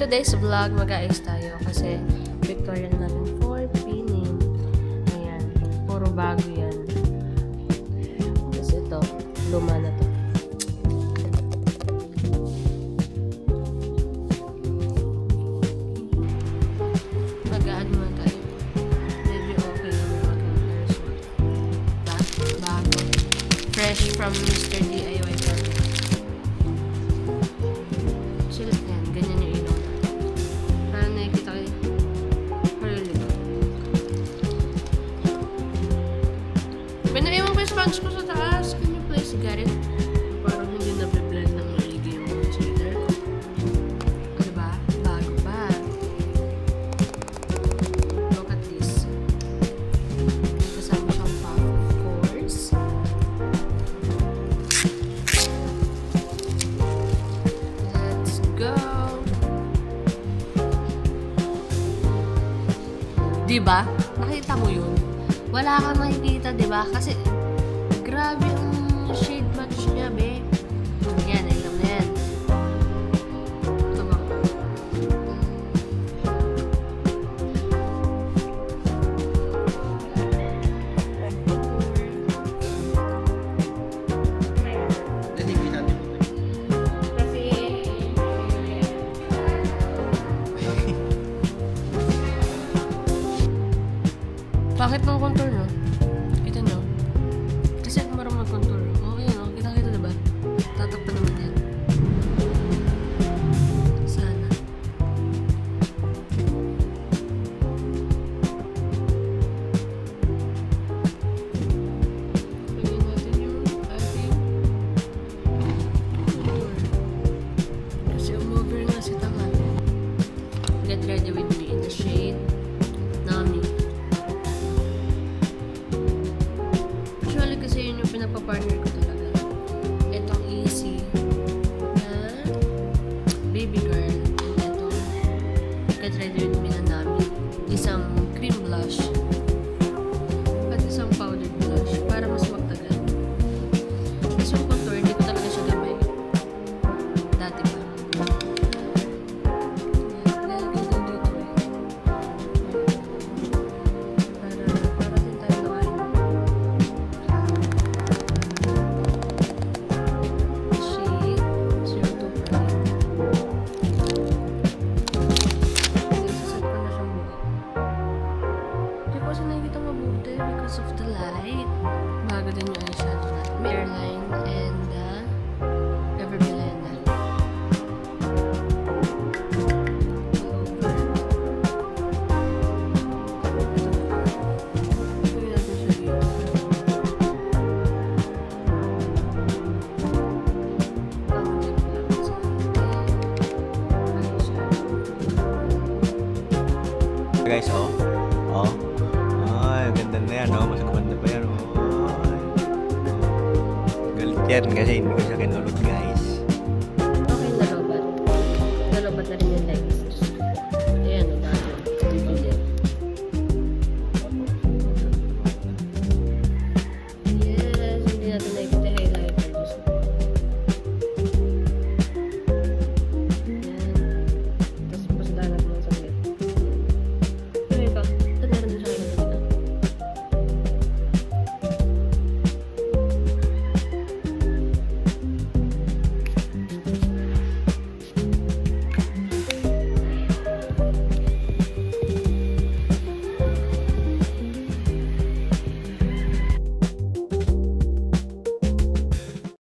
today's vlog, mag-aayos tayo kasi Victorian natin for pinning. Ayan, puro bago yan. Tapos ito, luma na to. Mag-add naman tayo. Medyo okay yung mag-add. Bago. Fresh from Mr. DIY Party. Sulit na yan. Ganyan yung ilong. Parang nakikita kayo. Parang ba? Pinaiwan ko yung sponge ko sa taas. Can you please get it? Parang hindi na-blend ng maligi yung concealer. Diba? Bago pa. Look at this. Kasama siyang pop, of course. Let's go! Diba? Nakita mo yun? Wala kang makikita, diba? Kasi, grabe yung shade match niya, be. Yan, alam na yan. Ito ba? Bakit ng contour, no? Kita nyo? Kasi ako marunong mag-contour. Okay, no? Kita-kita, diba? Tatakpan naman yan. Sana. Lagyan natin yung ating contour. Kasi umover nga si Tama. Get ready with me in the shade Nami. Kasi yun yung pinapapartner ko talaga. Itong easy na baby girl. And itong get ready with me na namin. Isang cream blush. At isang powdered blush. Para mas magtagal. Kasi yung contour, hindi ko talaga siya gamay. Dati pa. Lalagay ko dito eh. Para din tayo nakain. Because of the light. Bago din yung eyeshadow natin. Airline and Ever Belenda. Gawin natin siya dito. Guys, oh. Ay, ganda na yan, oh. Mas ganda pa yan, oh. Galit yan kasi hindi ko siya kinulog, guys.